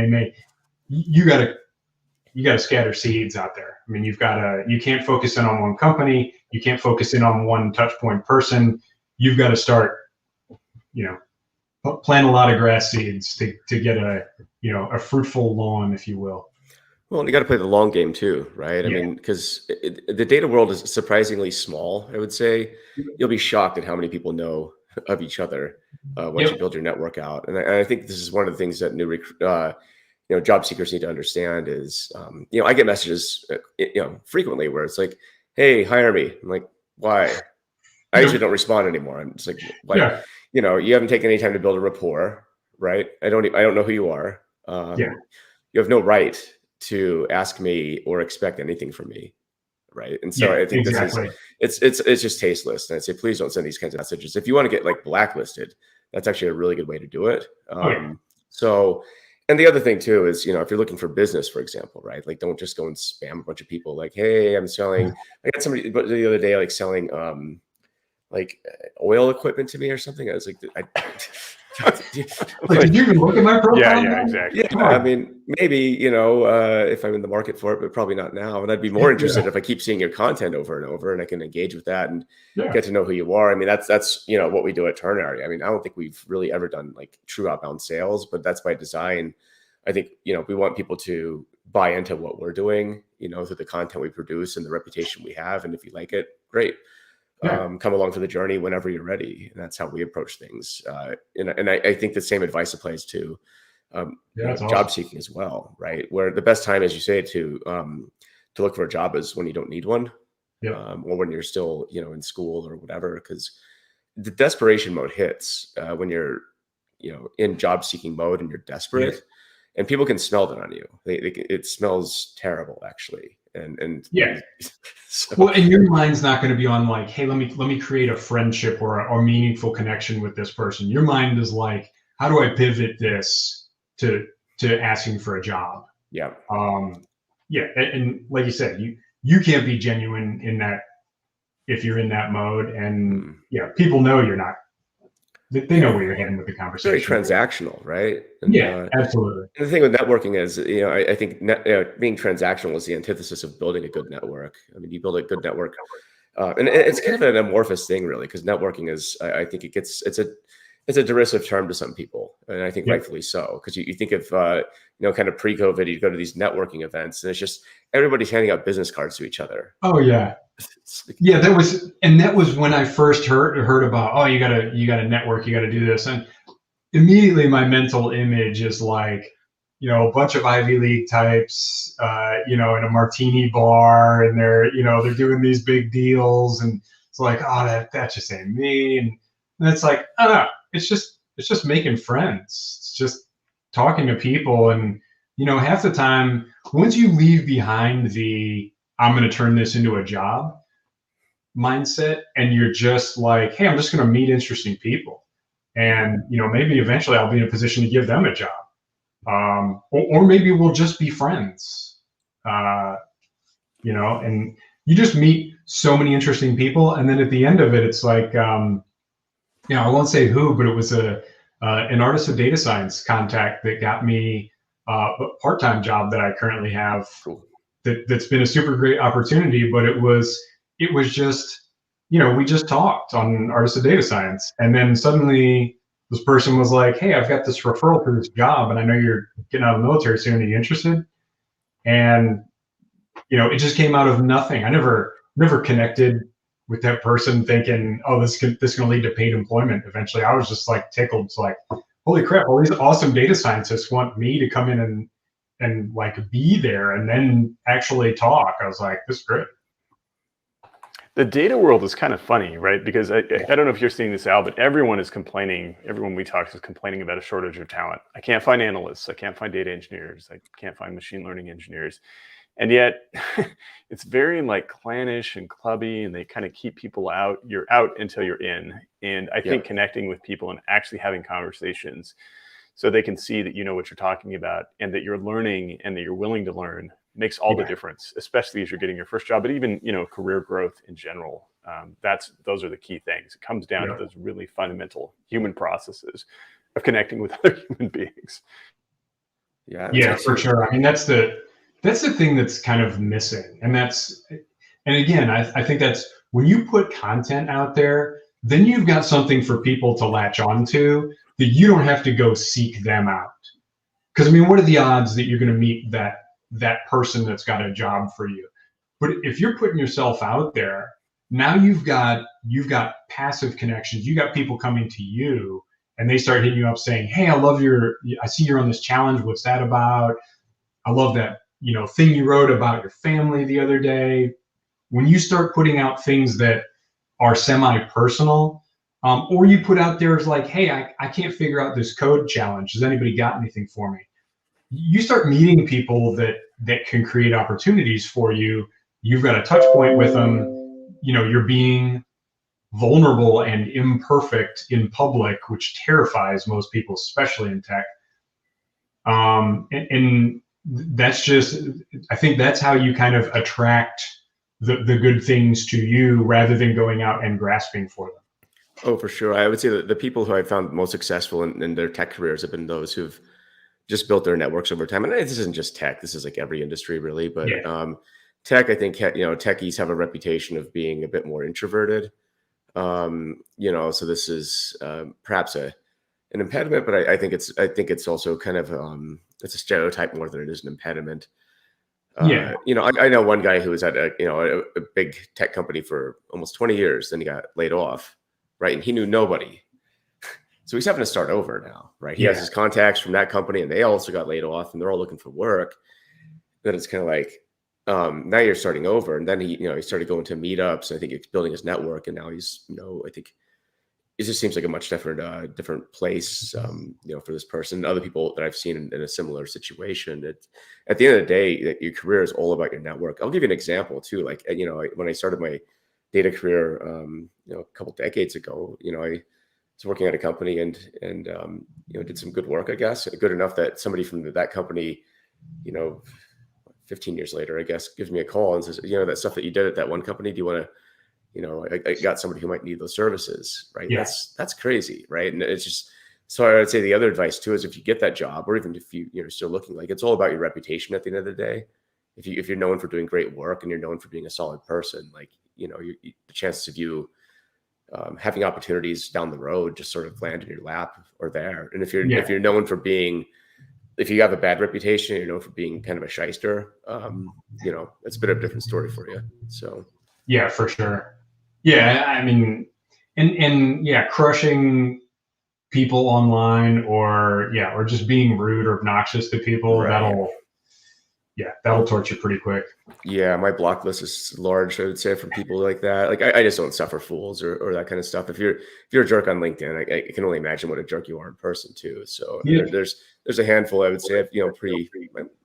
S2: You gotta scatter seeds out there. I mean, you can't focus in on one company. You can't focus in on one touch point person. You've got to start, plant a lot of grass seeds to get a fruitful lawn, if you will.
S1: Well, you got to play the long game too, right?
S2: Yeah.
S1: I mean, because the data world is surprisingly small, I would say. You'll be shocked at how many people know of each other once you build your network out. And I think this is one of the things that new job seekers need to understand is, I get messages, frequently where it's like, hey, hire me. I'm like, why? I usually don't respond anymore. I'm just like, why? Yeah. You haven't taken any time to build a rapport, right? I don't know who you are. You have no right to ask me or expect anything from me, right? And so I think exactly. This is it's just tasteless. And I'd say, please don't send these kinds of messages. If you want to get blacklisted, that's actually a really good way to do it. So, and the other thing too is, if you're looking for business, for example, right? Don't just go and spam a bunch of people like, hey, I'm selling. I got somebody the other day selling oil equipment to me or something. I was like,
S2: did you even look at my profile?
S3: Yeah, exactly.
S1: Yeah, I mean, maybe, if I'm in the market for it, but probably not now. And I'd be more interested if I keep seeing your content over and over and I can engage with that and get to know who you are. I mean, that's what we do at Ternary. I mean, I don't think we've really ever done true outbound sales, but that's by design. I think, we want people to buy into what we're doing, through the content we produce and the reputation we have. And if you like it, great. come along for the journey whenever you're ready. And that's how we approach things. And I think the same advice applies to
S2: That's
S1: job
S2: awesome.
S1: seeking as well, right? Where the best time, as you say, to look for a job is when you don't need one,
S2: Yep.
S1: or when you're still, in school or whatever, because the desperation mode hits when you're, in job seeking mode and you're desperate, and people can smell that on you. It smells terrible, actually. And
S2: Yeah.
S1: so,
S2: Well, and your mind's not going to be on like, hey, let me create a friendship or a meaningful connection with this person. Your mind is like, how do I pivot this to asking for a job?
S1: yeah.
S2: And like you said, you can't be genuine in that if you're in that mode, and people know you're not. They know where you're heading with the conversation.
S1: Very transactional, right? And,
S2: absolutely.
S1: And the thing with networking is, I think being transactional is the antithesis of building a good network. I mean, you build a good network, and it's kind of an amorphous thing, really, because networking is, I think it's a derisive term to some people, and I think rightfully so, because you think of kind of pre-COVID, you go to these networking events, and it's just everybody's handing out business cards to each other.
S2: Oh yeah. Yeah, that was when I first heard about, oh, you gotta network, you gotta do this, and immediately my mental image is like, a bunch of Ivy League types, in a martini bar, and they're doing these big deals, and it's like, oh, that just ain't me, and it's like, oh no, it's just making friends, it's just talking to people, and half the time, once you leave behind the I'm going to turn this into a job mindset, and you're just like, hey, I'm just going to meet interesting people, and maybe eventually I'll be in a position to give them a job, or maybe we'll just be friends, and you just meet so many interesting people, and then at the end of it, it's like, I won't say who, but it was an artist of data science contact that got me a part-time job that I currently have.
S1: Cool.
S2: That's been a super great opportunity, but it was just, we just talked on Artists of Data Science, and then suddenly this person was like, hey, I've got this referral for this job, and I know you're getting out of the military soon, are you interested? And it just came out of nothing. I never connected with that person thinking, oh, this is going to lead to paid employment eventually. I was just like tickled. It's like, holy crap, all these awesome data scientists want me to come in and like be there and then actually talk. I was like, this is great.
S3: The data world is kind of funny, right? Because I don't know if you're seeing this, Al, but everyone is complaining. Everyone we talk to is complaining about a shortage of talent. I can't find analysts. I can't find data engineers. I can't find machine learning engineers. And yet it's very like clannish and clubby, and they kind of keep people out. You're out until you're in. And I think connecting with people and actually having conversations so they can see that you know what you're talking about and that you're learning and that you're willing to learn makes all the difference, especially as you're getting your first job, but even, career growth in general. Those are the key things. It comes down to those really fundamental human processes of connecting with other human beings.
S2: Yeah, for sure. I mean, that's the thing that's kind of missing. And again, I think that's when you put content out there, then you've got something for people to latch onto that you don't have to go seek them out. Because I mean, what are the odds that you're going to meet that person that's got a job for you? But if you're putting yourself out there, now you've got passive connections. You got people coming to you, and they start hitting you up saying, hey, I see you're on this challenge. What's that about? I love that, thing you wrote about your family the other day. When you start putting out things that are semi-personal, or you put out there as like, hey, I can't figure out this code challenge. Has anybody got anything for me? You start meeting people that can create opportunities for you. You've got a touch point with them. You're being vulnerable and imperfect in public, which terrifies most people, especially in tech. And that's just, I think that's how you kind of attract the good things to you rather than going out and grasping for them.
S1: Oh, for sure. I would say that the people who I found most successful in their tech careers have been those who've just built their networks over time. And this isn't just tech. This is like every industry, really. But tech, I think, techies have a reputation of being a bit more introverted. So this is perhaps an impediment, but I think it's also kind of it's a stereotype more than it is an impediment.
S2: Yeah.
S1: I know one guy who was at a big tech company for almost 20 years. Then he got laid off, right? And he knew nobody. So he's having to start over now, right? He has his contacts from that company, and they also got laid off, and they're all looking for work. Then it's kind of like, now you're starting over. And then he started going to meetups. I think he's building his network, and now he's, I think it just seems like a much different place, for this person. Other people that I've seen in a similar situation. At the end of the day, your career is all about your network. I'll give you an example too. Like, when I started my data career, a couple decades ago, I was working at a company and did some good work, I guess, good enough that somebody from that company, 15 years later, I guess, gives me a call and says, that stuff that you did at that one company, do you want to, I got somebody who might need those services, right?
S2: Yeah.
S1: That's crazy, right? And it's just, so I would say the other advice too is if you get that job, or even if you're still looking, like, it's all about your reputation at the end of the day. If you're known for doing great work and you're known for being a solid person, like, the chances of you having opportunities down the road just sort of land in your lap are there. And if you're known for being, if you have a bad reputation, you're known for being kind of a shyster, it's a bit of a different story for you. So
S2: yeah, for sure. Yeah, I mean, and crushing people online, or just being rude or obnoxious to people,
S1: right.
S2: that'll torture pretty quick.
S1: Yeah, my block list is large, I would say, from people like that. Like, I just don't suffer fools or that kind of stuff. If you're a jerk on LinkedIn, I can only imagine what a jerk you are in person too. So there's a handful, I would say, of pretty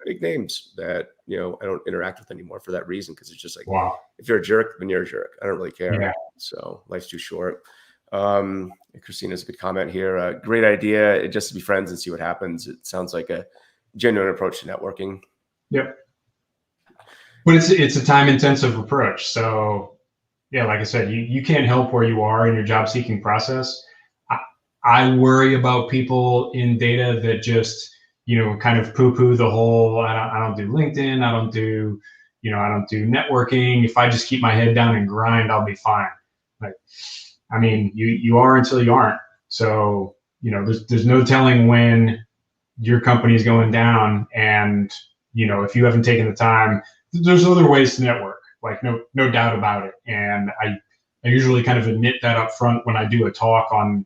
S1: big names that I don't interact with anymore for that reason, because it's just like,
S2: wow,
S1: if you're a jerk, then you're a jerk. I don't really care.
S2: Yeah.
S1: So life's too short. Christina's a good comment here. Great idea, just to be friends and see what happens. It sounds like a genuine approach to networking.
S2: Yep. But it's a time intensive approach. So yeah, like I said, you can't help where you are in your job seeking process. I worry about people in data that just, kind of poo-poo the whole, I don't do LinkedIn, I don't do networking. If I just keep my head down and grind, I'll be fine. Like, I mean, you are until you aren't. So, there's no telling when your company is going down, and if you haven't taken the time, there's other ways to network, like no doubt about it. And I usually kind of admit that up front when I do a talk on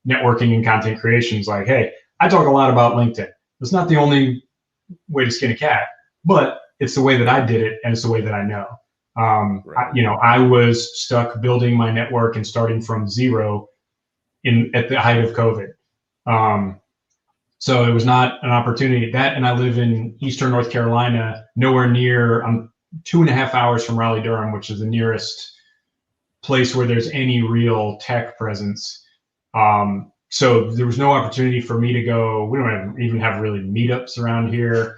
S2: networking and content creations. Like, hey, I talk a lot about LinkedIn. It's not the only way to skin a cat, but it's the way that I did it, and it's the way that I know. Right. I was stuck building my network and starting from zero at the height of COVID. So it was not an opportunity. That, and I live in Eastern North Carolina, nowhere near. I'm 2.5 hours from Raleigh-Durham, which is the nearest place where there's any real tech presence. So there was no opportunity for me to go. We don't even have really meetups around here.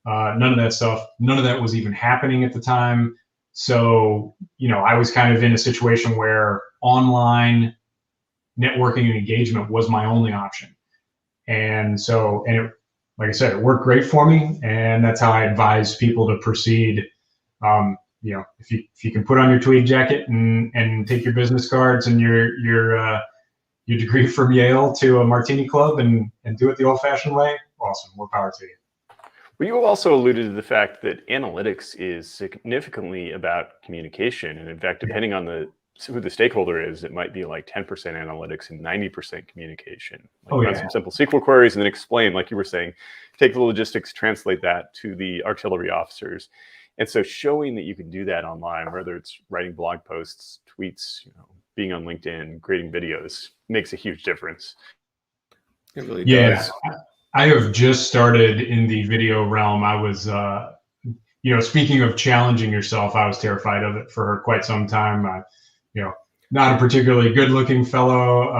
S2: None of that stuff. None of that was even happening at the time. So, I was kind of in a situation where online networking and engagement was my only option. And so, like I said, it worked great for me, and that's how I advise people to proceed. If you can put on your tweed jacket and take your business cards and your degree from Yale to a martini club and do it the old-fashioned way, awesome, more power to you.
S3: Well, you also alluded to the fact that analytics is significantly about communication, and in fact, depending on who the stakeholder is, it might be like 10% analytics and 90% communication. Like, run some simple SQL queries and then explain, like you were saying, take the logistics, translate that to the artillery officers. And so showing that you can do that online, whether it's writing blog posts, tweets, being on LinkedIn, creating videos, makes a huge difference.
S1: It really does.
S2: I have just started in the video realm. I was, speaking of challenging yourself, I was terrified of it for quite some time. Not a particularly good-looking fellow.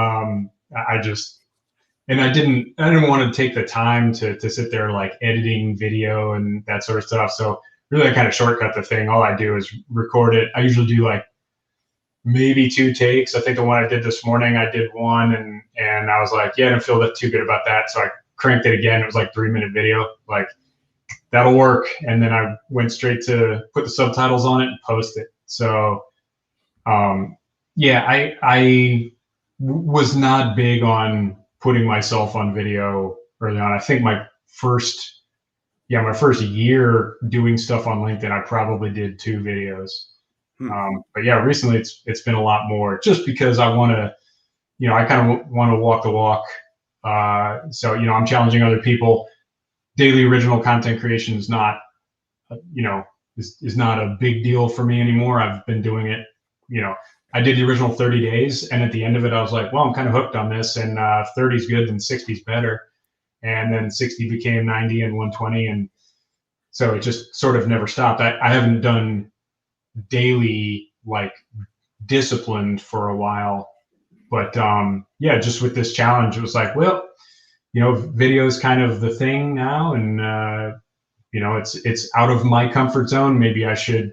S2: I didn't want to take the time to sit there like editing video and that sort of stuff. So really, I kind of shortcut the thing. All I do is record it. I usually do like maybe 2 takes. I think the one I did this morning, I did 1, and I was like, yeah, I didn't feel too good about that. So I cranked it again. It was like 3-minute video. Like, that'll work. And then I went straight to put the subtitles on it and post it. So, I was not big on putting myself on video early on. I think my first my first year doing stuff on LinkedIn, I probably did 2 videos. But yeah, recently it's been a lot more, just because I want to, I kind of want to walk the walk. So, I'm challenging other people. Daily original content creation is not, is not a big deal for me anymore. I've been doing it, I did the original 30 days, and at the end of it, I was like, well, I'm kind of hooked on this, and 30 is good, then 60 is better. And then 60 became 90 and 120. And so it just sort of never stopped. I haven't done daily, like, disciplined for a while, but yeah, just with this challenge, it was like, well, video is kind of the thing now, and it's out of my comfort zone. Maybe I should,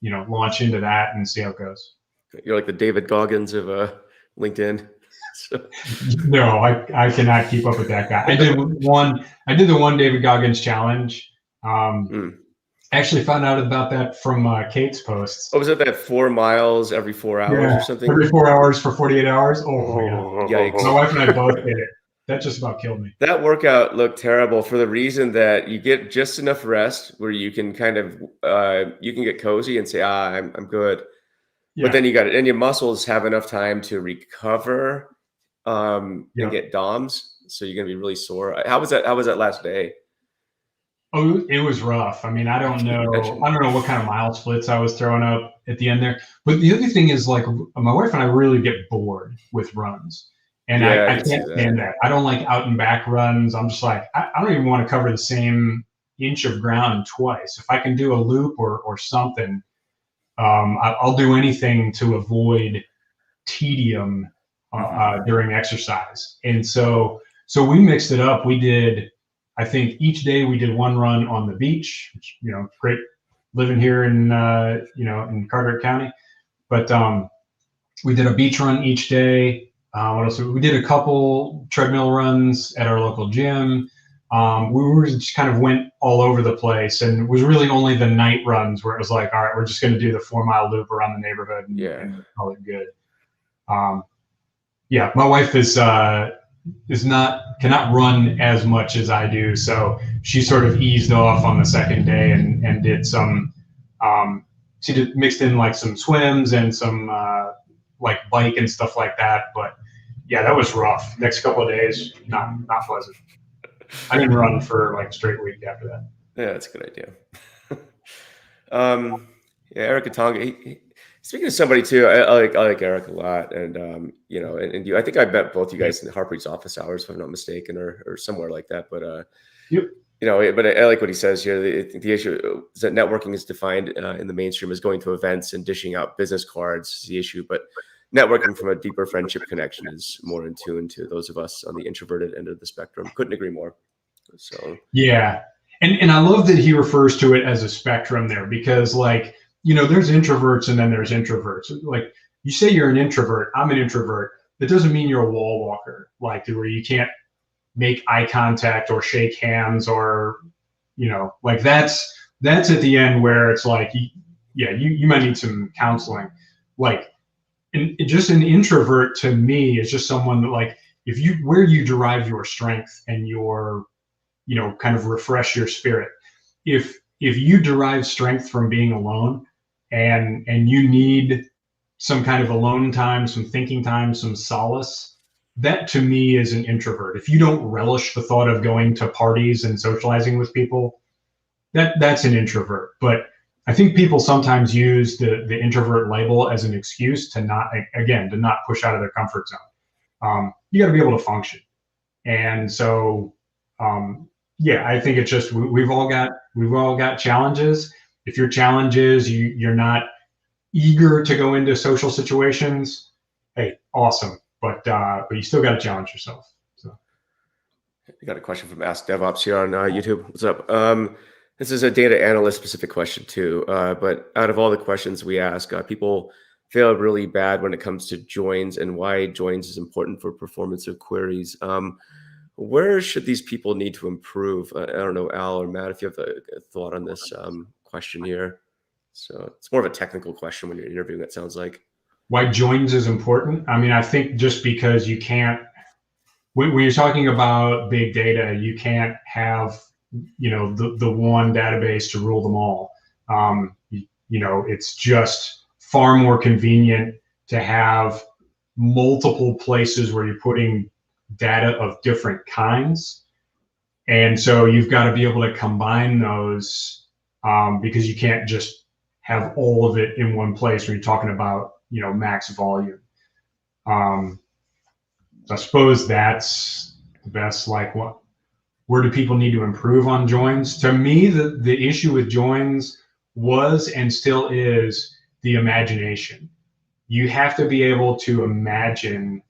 S2: launch into that and see how it goes.
S1: You're like the David Goggins of LinkedIn. So.
S2: No, I cannot keep up with that guy. I did the one David Goggins challenge. Actually found out about that from Kate's posts.
S1: Oh, was it that 4 miles every 4 hours or something?
S2: Every 4 hours for 48 hours. Oh my God.
S1: Yikes.
S2: My wife and I both did it. That just about killed me.
S1: That workout looked terrible for the reason that you get just enough rest where you can kind of you can get cozy and say, I'm good. Yeah. But then you got it, and your muscles have enough time to recover and get DOMs. So you're gonna be really sore. How was that last day?
S2: Oh, it was rough. I mean, I don't know what kind of mile splits I was throwing up at the end there. But the other thing is, like, my wife and I really get bored with runs. And I can't stand that. I don't like out and back runs. I'm just like, I don't even want to cover the same inch of ground twice. If I can do a loop or something, I'll do anything to avoid tedium during exercise. And so we mixed it up. We did, I think each day we did 1 run on the beach, which, great living here in, in Carteret County. But we did a beach run each day. What else? We did a couple treadmill runs at our local gym. We just kind of went all over the place, and it was really only the night runs where it was like, all right, we're just going to do the 4-mile loop around the neighborhood and call it good. Yeah, my wife cannot run as much as I do, so she sort of eased off on the second day and did some. She mixed in like some swims and some like bike and stuff like that, but yeah, that was rough. Next couple of days, not pleasant. I didn't run for like straight week after that.
S1: Yeah, that's a good idea. Eric Tonga. Speaking of somebody too, I like Eric a lot, and and you. I think I met both you guys in Harpreet's office hours, if I'm not mistaken, or somewhere like that. But but I like what he says here. The issue is that networking is defined in the mainstream as going to events and dishing out business cards is the issue, but networking from a deeper friendship connection is more in tune to those of us on the introverted end of the spectrum. Couldn't agree more. So
S2: yeah, and I love that he refers to it as a spectrum there, because, like, there's introverts and then there's introverts. Like, you say you're an introvert, I'm an introvert. That doesn't mean you're a wall walker, like, where you can't make eye contact or shake hands, or like that's at the end where it's like, you might need some counseling. Like, and just an introvert to me is just someone that, like, where you derive your strength and your kind of refresh your spirit. If you derive strength from being alone, and you need some kind of alone time, some thinking time, some solace, that to me is an introvert. If you don't relish the thought of going to parties and socializing with people, that's an introvert. But I think people sometimes use the introvert label as an excuse to not push out of their comfort zone. You got to be able to function. And so, I think it's just, we've all got challenges. If your challenge is you're not eager to go into social situations, hey, awesome. But you still got to challenge yourself. So,
S1: we got a question from Ask DevOps here on YouTube. What's up? This is a data analyst specific question too. But out of all the questions we ask, people fail really bad when it comes to joins and why joins is important for performance of queries. Where should these people need to improve? I don't know, Al or Matt, if you have a thought on this question here. So it's more of a technical question when you're interviewing, it sounds like.
S2: Why joins is important? I mean, I think just because you can't, when you're talking about big data, you can't have the one database to rule them all. It's just far more convenient to have multiple places where you're putting data of different kinds. And so you've got to be able to combine those because you can't just have all of it in one place when you're talking about, max volume. I suppose that's the best, where do people need to improve on joins? To me, the issue with joins was and still is the imagination. You have to be able to imagine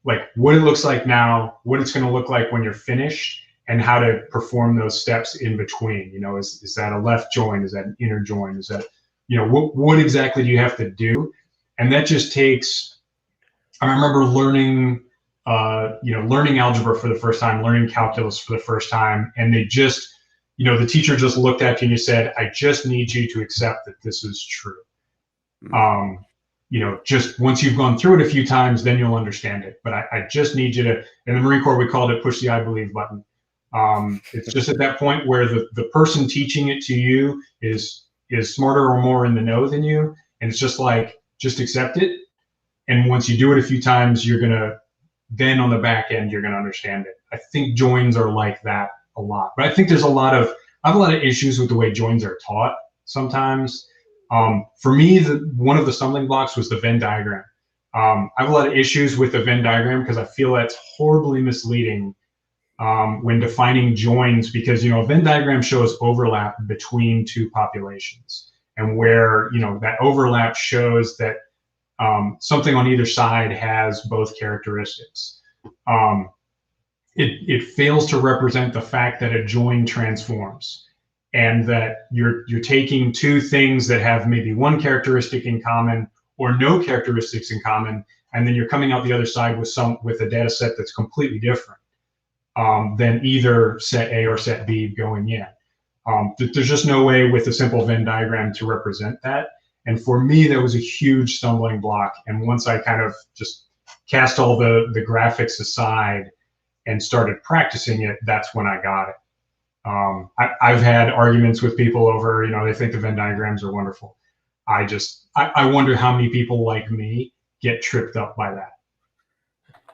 S2: what it looks like now, what it's going to look like when you're finished, and how to perform those steps in between. Is that a left join? Is that an inner join? Is that, what exactly do you have to do? And that just takes, I remember learning algebra for the first time, learning calculus for the first time, and they just, the teacher just looked at you and you said, I just need you to accept that this is true. Just once you've gone through it a few times, then you'll understand it. But I just need you to, in the Marine Corps, we called it push the I believe button. It's just at that point where the person teaching it to you is smarter or more in the know than you. And it's just just accept it. And once you do it a few times, then on the back end, you're going to understand it. I think joins are like that a lot. But I think I have a lot of issues with the way joins are taught sometimes. For me, one of the stumbling blocks was the Venn diagram. I have a lot of issues with the Venn diagram because I feel that's horribly misleading when defining joins, because a Venn diagram shows overlap between two populations, and where that overlap shows that something on either side has both characteristics. It fails to represent the fact that a join transforms, and that you're taking two things that have maybe one characteristic in common or no characteristics in common, and then you're coming out the other side with a data set that's completely different than either set A or set B going in. There's just no way with a simple Venn diagram to represent that. And for me, that was a huge stumbling block. And once I kind of just cast all the graphics aside and started practicing it, that's when I got it. I've had arguments with people over, they think the Venn diagrams are wonderful. I wonder how many people like me get tripped up by that.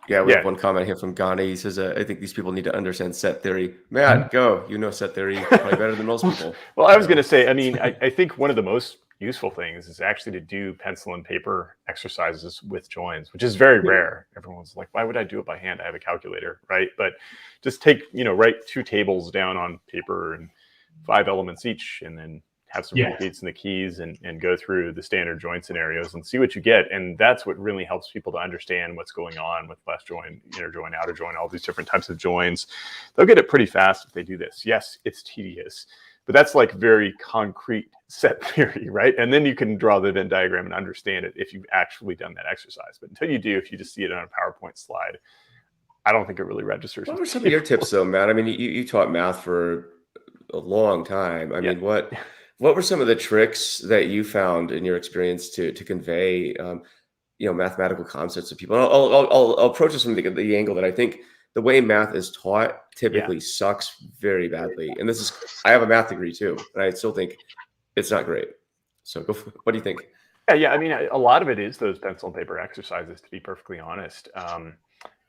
S1: Yeah, we have one comment here from Ghani. He says, I think these people need to understand set theory. Matt, go. Set theory probably better than most people.
S3: Well, I was going to say, I think one of the most useful things is actually to do pencil and paper exercises with joins, which is very rare. Everyone's like, why would I do it by hand? I have a calculator, right? But just write 2 tables down on paper and 5 elements each, and then have some repeats in the keys and go through the standard join scenarios and see what you get. And that's what really helps people to understand what's going on with left join, inner join, outer join, all these different types of joins. They'll get it pretty fast if they do this. Yes, it's tedious, but that's very concrete set theory, right? And then you can draw the Venn diagram and understand it if you've actually done that exercise. But until you do, if you just see it on a PowerPoint slide, I don't think it really registers.
S1: What were some of your tips though, Matt? You taught math for a long time. What were some of the tricks that you found in your experience to convey, mathematical concepts to people? I'll approach this from the angle that I think the way math is taught typically sucks very badly. And I have a math degree too, and I still think it's not great. So what do you think?
S3: Yeah. A lot of it is those pencil and paper exercises, to be perfectly honest.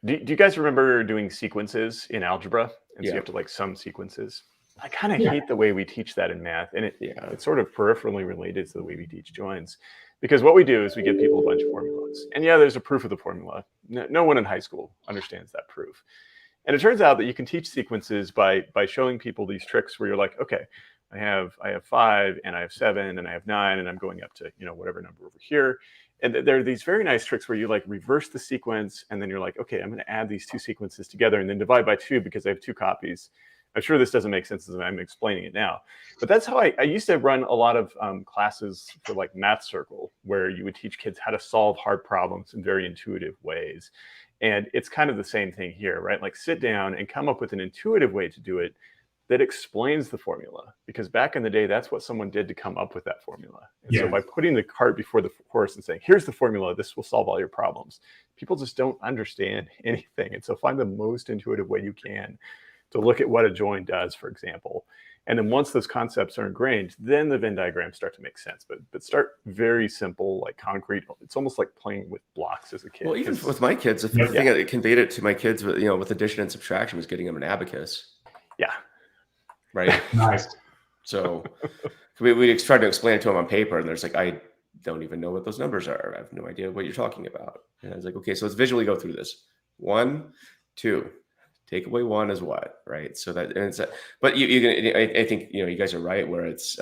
S3: Do you guys remember doing sequences in algebra? And so you have to sum sequences. I kind of hate the way we teach that in math, and it's sort of peripherally related to the way we teach joins, because what we do is we give people a bunch of formulas, and there's a proof of the formula. No one in high school understands that proof, and it turns out that you can teach sequences by showing people these tricks where you're like, okay, I have 5 and I have 7 and I have 9 and I'm going up to whatever number over here, and there are these very nice tricks where you reverse the sequence, and then you're like, okay, I'm going to add these 2 sequences together and then divide by 2 because I have 2 copies. I'm sure this doesn't make sense as I'm explaining it now, but that's how I used to run a lot of classes for Math Circle, where you would teach kids how to solve hard problems in very intuitive ways. And it's kind of the same thing here, right? Sit down and come up with an intuitive way to do it that explains the formula, because back in the day, that's what someone did to come up with that formula. And so by putting the cart before the horse and saying, here's the formula, this will solve all your problems, people just don't understand anything. And so find the most intuitive way you can to look at what a join does, for example. And then once those concepts are ingrained, then the Venn diagrams start to make sense. But start very simple, like concrete. It's almost like playing with blocks as a kid.
S1: Well, even with my kids, the thing I conveyed it to my kids with, with addition and subtraction was getting them an abacus.
S3: Yeah.
S1: Right.
S2: Nice.
S1: So we tried to explain it to them on paper, and there's like, I don't even know what those numbers are. I have no idea what you're talking about. And I was like, okay, so let's visually go through this. 1, 2. Take away 1 is what, right? So that, and it's, but I think, you guys are right where it's,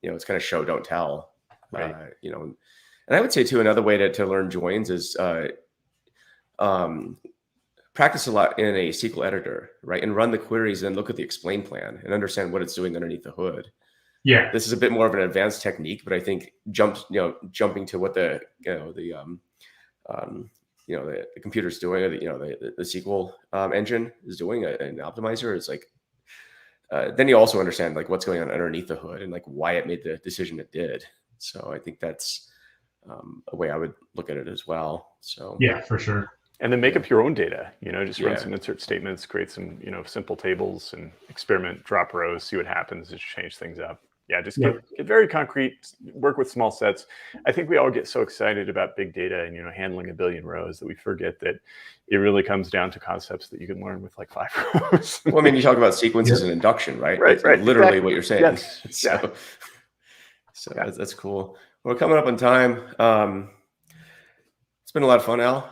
S1: it's kind of show, don't tell,
S3: right.
S1: And I would say too, another way to learn joins is, practice a lot in a SQL editor, right? And run the queries and look at the explain plan and understand what it's doing underneath the hood.
S2: Yeah.
S1: This is a bit more of an advanced technique, but I think jumping to what the computer's doing, or the SQL engine is doing, an optimizer is like, then you also understand like what's going on underneath the hood and like why it made the decision it did. So I think that's a way I would look at it as well. So
S2: yeah, for sure.
S3: And then make up your own data, just run some insert statements, create some, simple tables and experiment, drop rows, see what happens, just change things up. Yeah, just get very concrete, work with small sets. I think we all get so excited about big data and, handling 1 billion rows that we forget that it really comes down to concepts that you can learn with like 5 rows.
S1: Well, I mean, you talk about sequences and induction, right?
S3: Right, right.
S1: Literally
S3: Exactly.
S1: what you're saying.
S3: Yes.
S1: So that's cool. We're coming up on time. It's been a lot of fun, Al.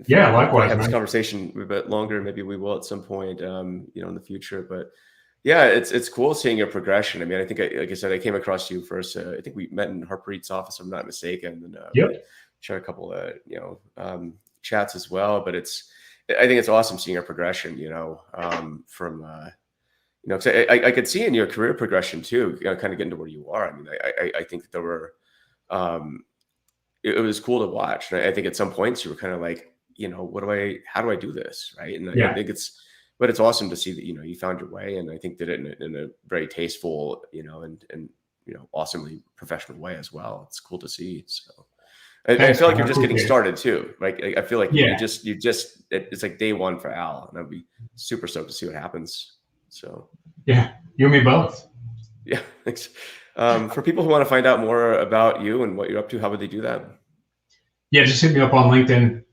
S2: Likewise.
S1: Have this conversation a bit longer. Maybe we will at some point, in the future. But yeah, it's cool seeing your progression. I mean, I think, like I said, I came across you first. I think we met in Harpreet's office, if I'm not mistaken. And shared a couple of chats as well. But I think it's awesome seeing your progression. From because I could see in your career progression too, kind of getting to where you are. I mean, I think that there were. It was cool to watch. And I think at some points you were kind of like, how do I do this? Right. And I think but it's awesome to see that, you found your way, and I think did it in a very tasteful, and awesomely professional way as well. It's cool to see. So I feel like you're just getting started too. Like, I feel like it's like day one for Al, and I'd be super stoked to see what happens. So
S2: yeah, you and me both.
S1: Yeah. Thanks. For people who want to find out more about you and what you're up to, how would they do that?
S2: Yeah, just hit me up on LinkedIn.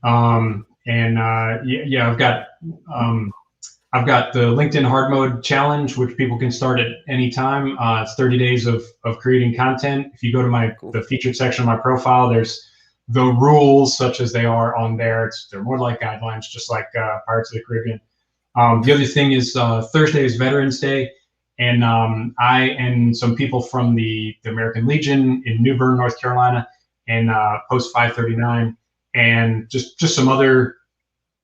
S2: I've got the LinkedIn Hard Mode Challenge, which people can start at any time. It's 30 days of creating content. If you go to the featured section of my profile, there's the rules such as they are on there. They're more like guidelines, just like Pirates of the Caribbean. The other thing is Thursday is Veterans Day. And I and some people from the American Legion in New Bern, North Carolina, and Post 539, and just some other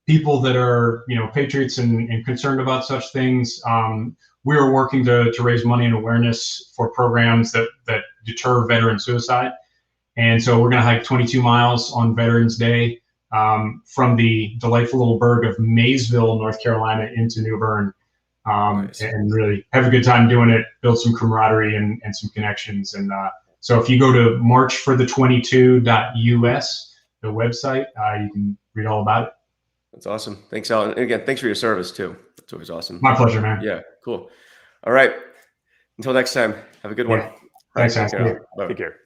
S2: people that are patriots and concerned about such things. We are working to raise money and awareness for programs that deter veteran suicide. And so we're going to hike 22 miles on Veterans Day from the delightful little burg of Maysville, North Carolina, into New Bern.
S1: Nice.
S2: And really have a good time doing it, build some camaraderie and some connections. And so if you go to marchforthe22.us, the website, you can read all about it.
S1: That's awesome. Thanks, Al. And again, thanks for your service too. That's always awesome.
S2: My pleasure, man.
S1: Yeah, cool. All right. Until next time, have a good one.
S2: Thanks,
S1: Take care.
S3: Take care.